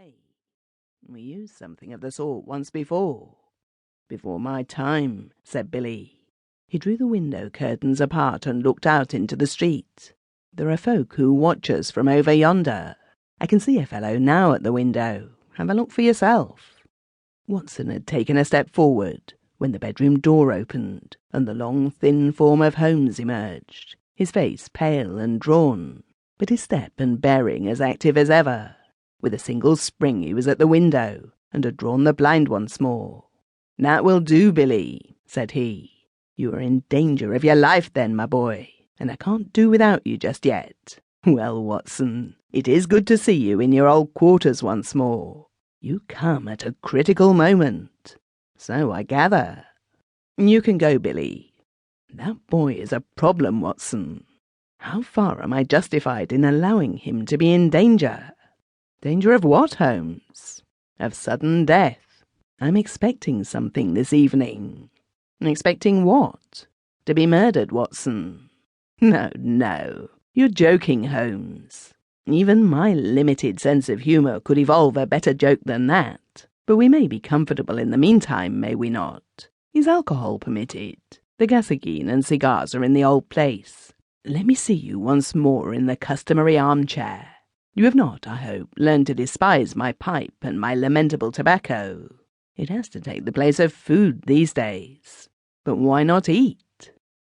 say. We used something of the sort once before. Before my time, said Billy. He drew the window curtains apart and looked out into the street. There are folk who watch us from over yonder. I can see a fellow now at the window. Have a look for yourself. Watson had taken a step forward when the bedroom door opened and the long, thin form of Holmes emerged, his face pale and drawn, but his step and bearing as active as ever. With a single spring he was at the window and had drawn the blind once more. "That will do, Billy," said he. "You are in danger of your life then, my boy, and I can't do without you just yet. Well, Watson, it is good to see you in your old quarters once more. You come at a critical moment. So I gather. You can go, Billy. That boy is a problem, Watson. How far am I justified in allowing him to be in danger? Danger of what, Holmes? Of sudden death. I'm expecting something this evening. Expecting what? To be murdered, Watson. No. You're joking, Holmes. Even my limited sense of humour could evolve a better joke than that. But we may be comfortable in the meantime, may we not? Is alcohol permitted? The gasogene and cigars are in the old place. Let me see you once more in the customary armchair. You have not, I hope, learned to despise my pipe and my lamentable tobacco. It has to take the place of food these days. But why not eat?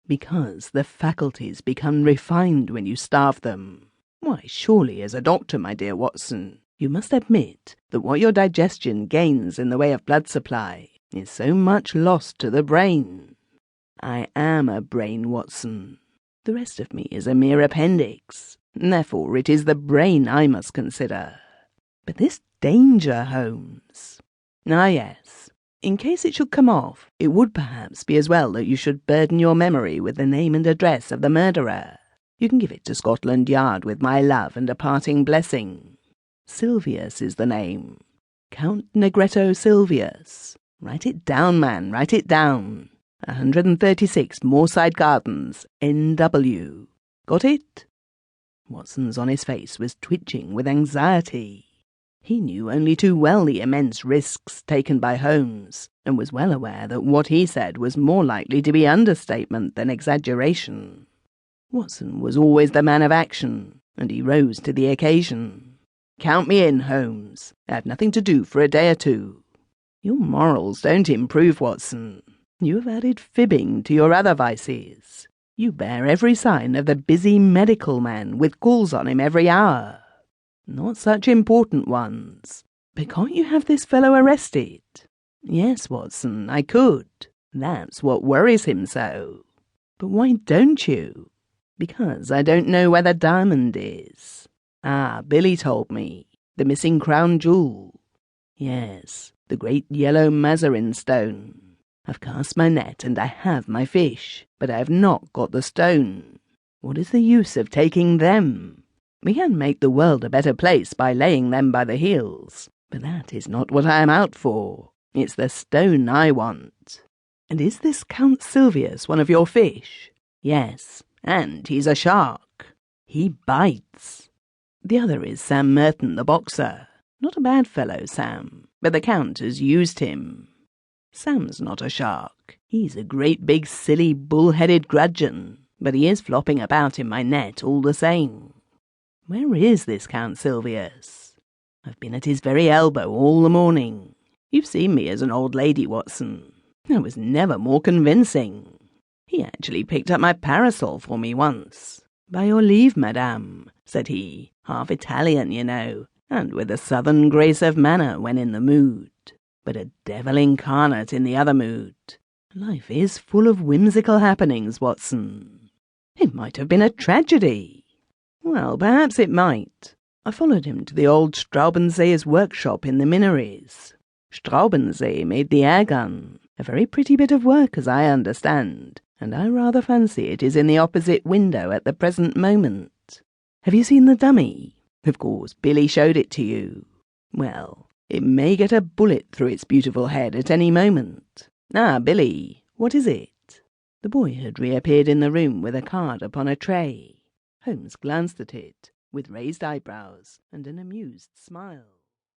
Because the faculties become refined when you starve them. Why, surely as a doctor, my dear Watson, you must admit that what your digestion gains in the way of blood supply is so much lost to the brain. I am a brain, Watson. The rest of me is a mere appendix. Therefore it is the brain I must consider. But this danger, Holmes. Ah, yes. In case it should come off, it would perhaps be as well that you should burden your memory with the name and address of the murderer. You can give it to Scotland Yard with my love and a parting blessing. Silvius is the name. Count Negretto Silvius. Write it down, man, write it down. 136 Moorside Gardens, N.W. Got it? Watson's honest face was twitching with anxiety. He knew only too well the immense risks taken by Holmes, and was well aware that what he said was more likely to be understatement than exaggeration. Watson was always the man of action, and he rose to the occasion. "Count me in, Holmes. I have nothing to do for a day or two." "Your morals don't improve, Watson. You have added fibbing to your other vices. You bear every sign of the busy medical man with calls on him every hour. Not such important ones. But can't you have this fellow arrested?" "Yes, Watson, I could. That's what worries him so." "But why don't you?" "Because I don't know where the diamond is." "Ah, Billy told me. The missing crown jewel." "Yes, the great yellow Mazarin Stone. I've cast my net and I have my fish, but I have not got the stone. What is the use of taking them? We can make the world a better place by laying them by the heels, but that is not what I am out for. It's the stone I want." "And is this Count Silvius one of your fish?" "Yes, and he's a shark. He bites." "The other is Sam Merton, the boxer. Not a bad fellow, Sam, but the Count has used him." "Sam's not a shark. He's a great big silly bull-headed gudgeon, but he is flopping about in my net all the same." "Where is this Count Silvius?" "I've been at his very elbow all the morning. You've seen me as an old lady, Watson. I was never more convincing. He actually picked up my parasol for me once. 'By your leave, madame,' said he, half Italian, you know, and with a southern grace of manner when in the mood, but a devil incarnate in the other mood. Life is full of whimsical happenings, Watson. It might have been a tragedy." "Well, perhaps it might. I followed him to the old Straubensee's workshop in the Minories. Straubensee made the air gun, a very pretty bit of work as I understand, and I rather fancy it is in the opposite window at the present moment. Have you seen the dummy? Of course, Billy showed it to you. Well, it may get a bullet through its beautiful head at any moment. Ah, Billy, what is it?" The boy had reappeared in the room with a card upon a tray. Holmes glanced at it, with raised eyebrows and an amused smile.